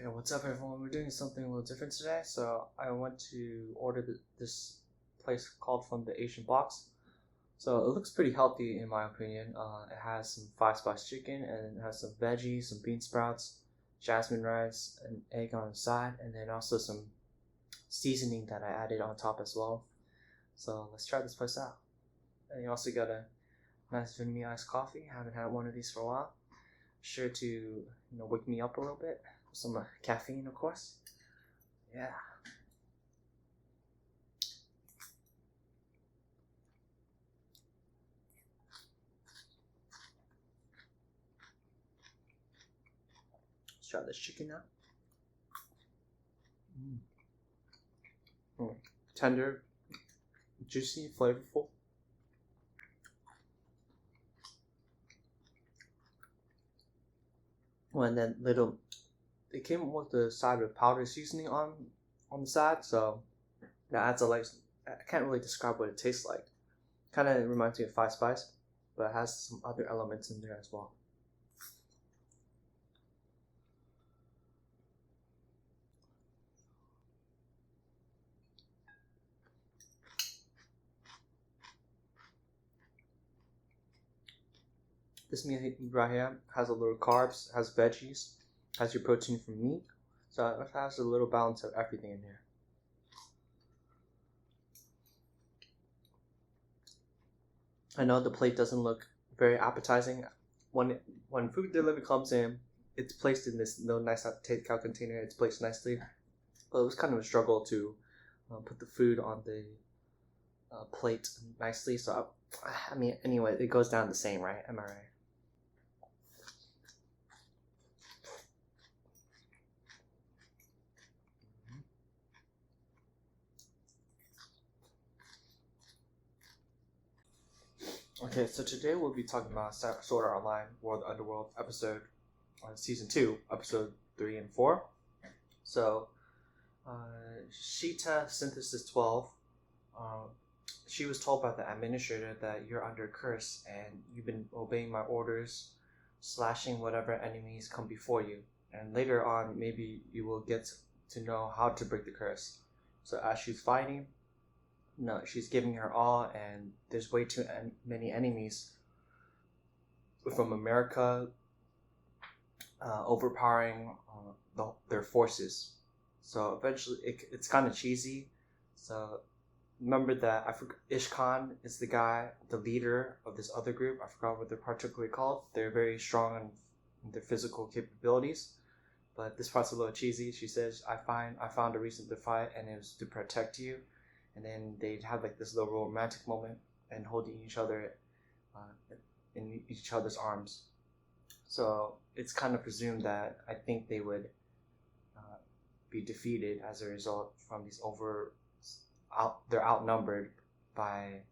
Okay, what's up, everyone? We're doing something a little different today. So I went to order this place called from the Asian Box. So it looks pretty healthy in my opinion. It has some five spice chicken and it has some veggies, some bean sprouts, jasmine rice, an egg on the side, and then also some seasoning that I added on top as well. So let's try this place out. And you also got a nice Vietnamese iced coffee. Haven't had one of these for a while. Sure to wake me up a little bit. Some caffeine, of course. Yeah. Let's try this chicken now. Tender, juicy, flavorful. And then it came with the side with powder seasoning on the side, so that adds I can't really describe what it tastes like. Kind of reminds me of five spice, but it has some other elements in there as well. This meal right here has a little carbs, has veggies, has your protein from meat, so it has a little balance of everything in here. I know the plate doesn't look very appetizing. When food delivery comes in, it's placed in this little nice takeout container. It's placed nicely, but it was kind of a struggle to put the food on the plate nicely. So I mean, anyway, it goes down the same, right? Am I right? Okay, so today we'll be talking about Sword Art Online World Underworld episode season 2, episode 3 and 4. So, Sheeta Synthesis 12, she was told by the administrator that you're under a curse and you've been obeying my orders, slashing whatever enemies come before you. And later on, maybe you will get to know how to break the curse. So as she's fighting, no, she's giving her all, and there's way too many enemies from America overpowering their forces. So eventually, it's kind of cheesy. So remember that Ishkan is the guy, the leader of this other group. I forgot what they're particularly called. They're very strong in their physical capabilities, but this part's a little cheesy. She says, I found a reason to fight, and it was to protect you." And then they'd have like this little romantic moment and holding each other in each other's arms. So it's kind of presumed that I think they would be defeated as a result from these they're outnumbered by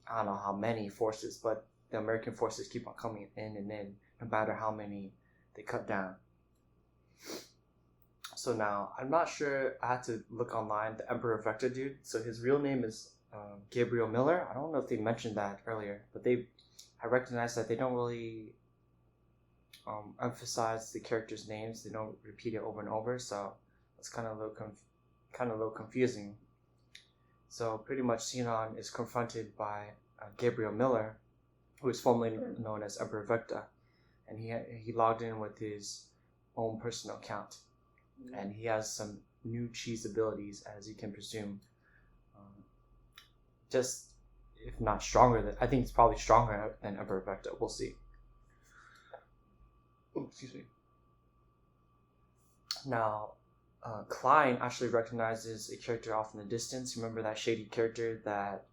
I don't know how many forces, but the American forces keep on coming in and in, no matter how many they cut down. So now, I'm not sure, I had to look online, the Emperor Vector dude. So his real name is Gabriel Miller. I don't know if they mentioned that earlier, but I recognize that they don't really emphasize the characters' names. They don't repeat it over and over, so it's kind of a little confusing. So pretty much Sinon is confronted by Gabriel Miller, who is formerly known as Emperor Vector, and he logged in with his own personal account. And he has some new cheese abilities, as you can presume. Just, if not stronger I think it's probably stronger than Emperor Vector. We'll see. Oh, excuse me. Now, Klein actually recognizes a character off in the distance. Remember that shady character that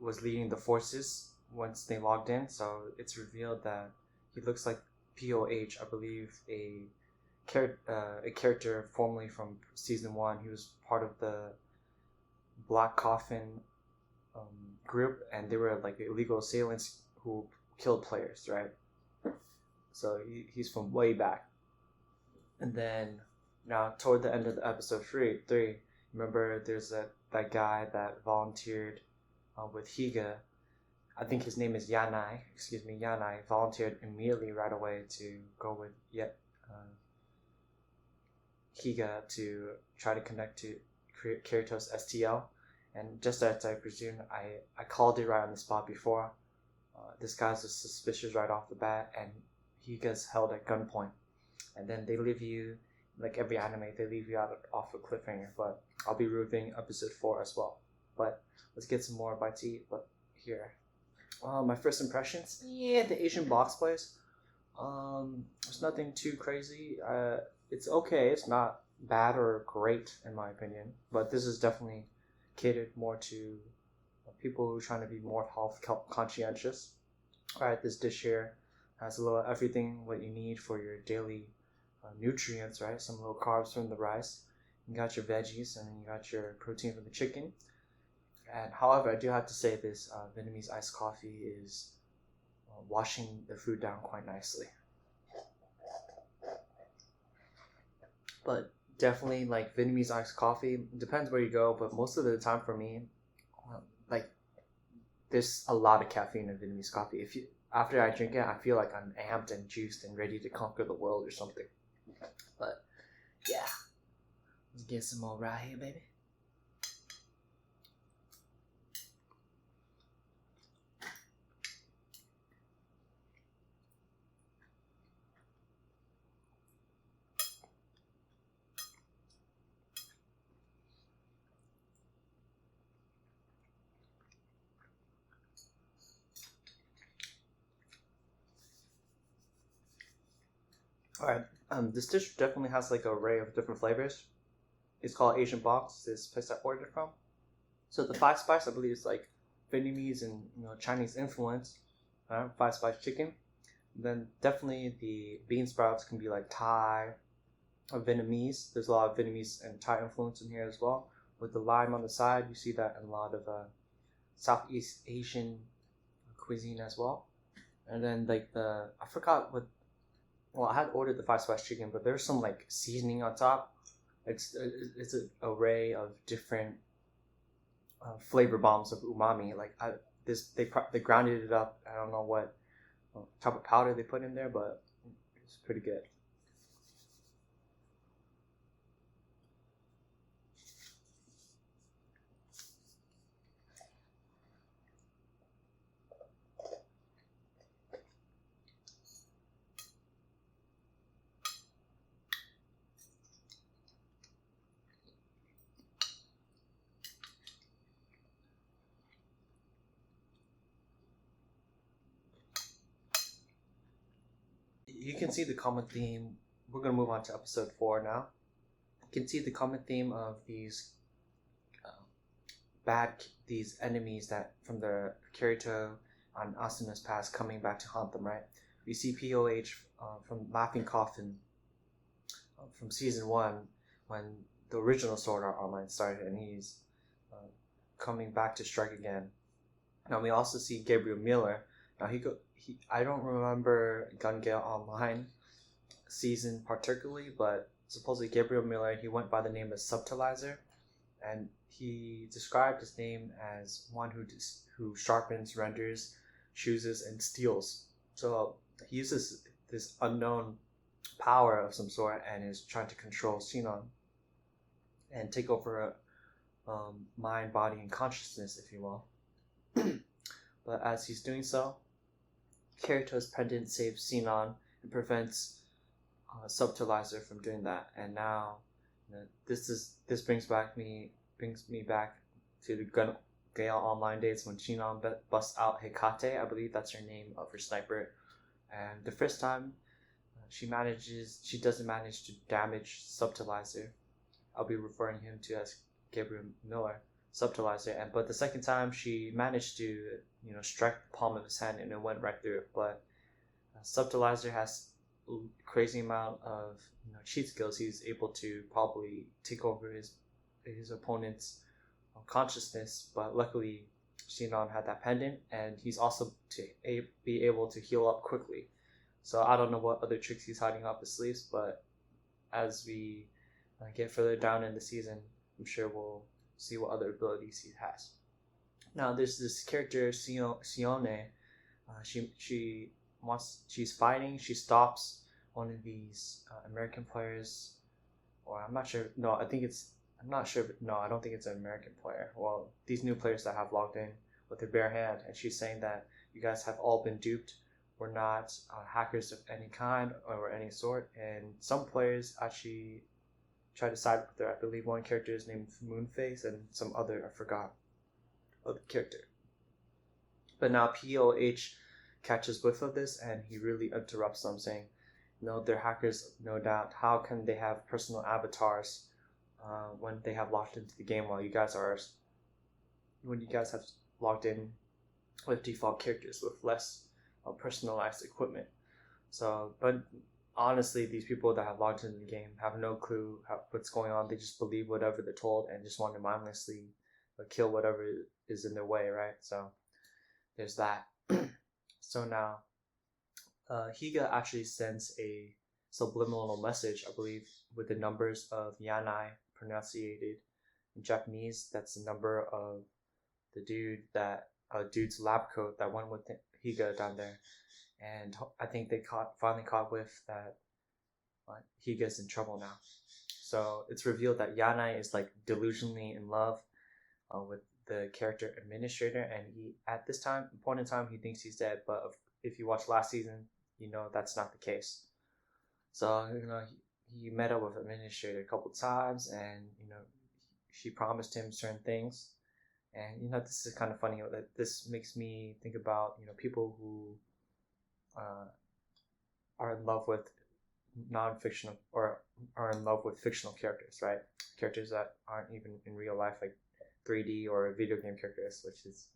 was leading the forces once they logged in? So it's revealed that he looks like POH, I believe, a character formerly from season 1. He was part of the Black Coffin group, and they were like illegal assailants who killed players, right? So he's from way back. And then now toward the end of the episode 3, remember there's that guy that volunteered with Higa. I think his name is Yanai volunteered immediately right away to go with Higa to try to connect to Kirito's STL. And just as I presume, I called it right on the spot before. This guy's just suspicious right off the bat, and he gets held at gunpoint. And then they leave you, like every anime, they leave you off a cliffhanger. But I'll be reviewing episode 4 as well. But let's get some more bites to eat. But here, my first impressions, the Asian box plays. There's nothing too crazy. It's okay. It's not bad or great in my opinion. But this is definitely catered more to people who are trying to be more health conscientious. Alright, this dish here has a little everything what you need for your daily nutrients, right? Some little carbs from the rice. You got your veggies, and then you got your protein from the chicken. And however, I do have to say this Vietnamese iced coffee is washing the food down quite nicely. But definitely, like Vietnamese iced coffee, depends where you go, but most of the time for me, like there's a lot of caffeine in Vietnamese coffee. After I drink it, I feel like I'm amped and juiced and ready to conquer the world or something. But yeah, let's get some more right here, baby. Alright, this dish definitely has like an array of different flavors. It's called Asian Box, this place I ordered from. So the 5-spice, I believe, is like Vietnamese and Chinese influence. 5-spice chicken. And then definitely the bean sprouts can be like Thai or Vietnamese. There's a lot of Vietnamese and Thai influence in here as well. With the lime on the side, you see that in a lot of Southeast Asian cuisine as well. And then like I forgot what. Well, I had ordered the 5-spice chicken, but there's some like seasoning on top. It's an array of different flavor bombs of umami. Like they grounded it up. I don't know what type of powder they put in there, but it's pretty good. You can see the common theme. We're going to move on to episode 4 now. You can see the common theme of these these enemies that from the Kirito on Asuna's past coming back to haunt them, right? We see POH from Laughing Coffin from season 1 when the original Sword Art Online started, and he's coming back to strike again. Now we also see Gabriel Miller. Now I don't remember Gun Gale Online season particularly, but supposedly Gabriel Miller, he went by the name of Subtilizer, and he described his name as one who sharpens, renders, chooses, and steals. So he uses this unknown power of some sort and is trying to control Sinon and take over mind, body, and consciousness, if you will. But as he's doing so, Kirito's pendant saves Sinon and prevents Subtilizer from doing that. And now this brings me back to the Gun Gale Online days when Sinon busts out Hecate. I believe that's her name of her sniper. And the first time she doesn't manage to damage Subtilizer. I'll be referring him to as Gabriel Miller, Subtilizer. But the second time she managed to strike the palm of his hand and it went right through it. But Subtilizer has a crazy amount of cheat skills. He's able to probably take over his opponent's consciousness. But luckily, Sinon had that pendant, and he's also be able to heal up quickly. So I don't know what other tricks he's hiding up his sleeves, but as we get further down in the season, I'm sure we'll see what other abilities he has. Now there's this character Sione. She's fighting. She stops one of these American players, Or I'm not sure. No, I think it's. I'm not sure. No, I don't think it's an American player. Well, these new players that have logged in with their bare hand, and she's saying that you guys have all been duped. We're not hackers of any kind or any sort. And some players actually try to side with her. I believe one character is named Moonface, and some other I forgot of the character. But now POH catches whiff of this, and he really interrupts them, saying, "No, they're hackers, no doubt. How can they have personal avatars when they have logged into the game while you guys are, when you guys have logged in with default characters with less personalized equipment?" So, but honestly, these people that have logged into the game have no clue what's going on. They just believe whatever they're told and just want to mindlessly kill whatever is in their way, right? So there's that. So now, Higa actually sends a subliminal message, I believe, with the numbers of Yanai pronunciated in Japanese. That's the number of the dude's lab coat that went with Higa down there. And I think they finally caught with that Higa's in trouble now. So it's revealed that Yanai is like delusionally in love with the character administrator, and he at this point in time he thinks he's dead. But if you watch last season, you know that's not the case. So he met up with administrator a couple times, and she promised him certain things. And this is kind of funny that this makes me think about people who are in love with non-fictional or are in love with fictional characters, right? Characters that aren't even in real life, like 3D or video game characters, which is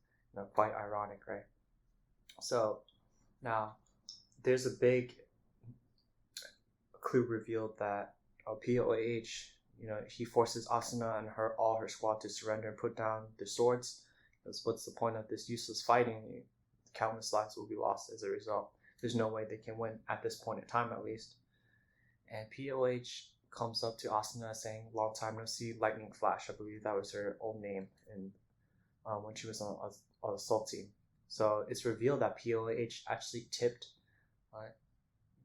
quite ironic, right? So now there's a big clue revealed that POH, he forces Asuna and all her squad to surrender and put down their swords. Because what's the point of this useless fighting? Countless lives will be lost as a result. There's no way they can win at this point in time, at least. And POH comes up to Asuna saying, "Long time no see, Lightning Flash." I believe that was her old name, and when she was on the assault team. So it's revealed that POH actually tipped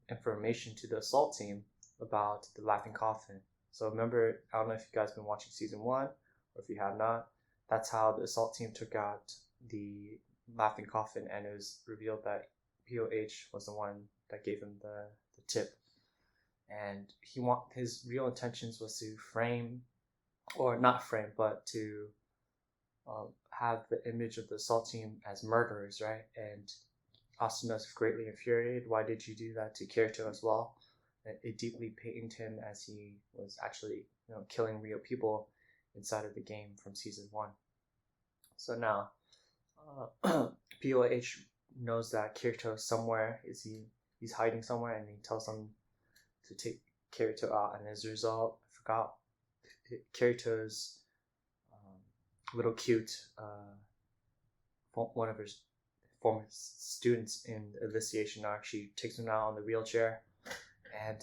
information to the assault team about the Laughing Coffin. So remember, I don't know if you guys have been watching season 1, or if you have not, that's how the assault team took out the Laughing Coffin, and it was revealed that POH was the one that gave him the tip. And his real intentions was to frame, or not frame, but to have the image of the assault team as murderers, right? And Asuna's greatly infuriated. Why did you do that to Kirito as well? It deeply pained him as he was actually killing real people inside of the game from season 1. So now POH knows that Kirito somewhere he's hiding somewhere, and he tells them to take Kirito out. And as a result, I forgot, Kirito's little cute one of his former students in Initiation actually takes him out on the wheelchair. And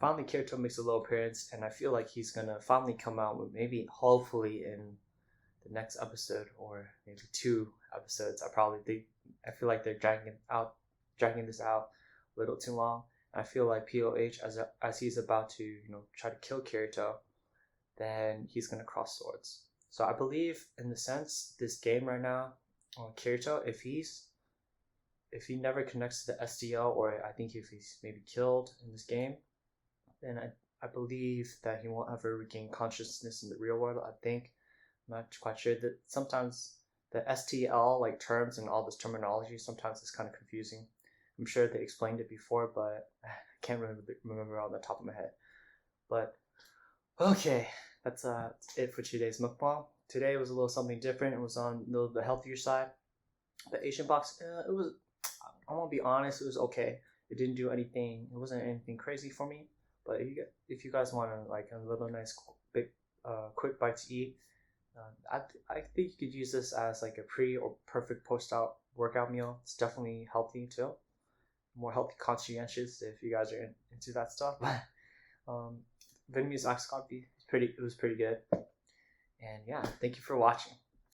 finally Kirito makes a little appearance, and I feel like he's gonna finally come out with hopefully in the next episode, or maybe 2 episodes. I feel like they're dragging this out a little too long. I feel like POH, as he's about to try to kill Kirito, then he's gonna cross swords. So I believe, in the sense, this game right now, Kirito, if he never connects to the SDL, or I think if he's maybe killed in this game, then I believe that he won't ever regain consciousness in the real world. I think, I'm not quite sure, that sometimes the STL terms and all this terminology sometimes is kind of confusing. I'm sure they explained it before, but I can't remember on the top of my head. But okay, that's it for today's mukbang. Today was a little something different. It was on the healthier side. The Asian box, it was, I'm gonna be honest, it was okay. It didn't do anything. It wasn't anything crazy for me. But if you guys want a little nice big quick bite to eat, I think you could use this as a pre or perfect post-out workout meal. It's definitely healthy too. More healthy, conscientious if you guys are into that stuff. Vietnamese ice coffee, it was pretty good. And yeah, thank you for watching.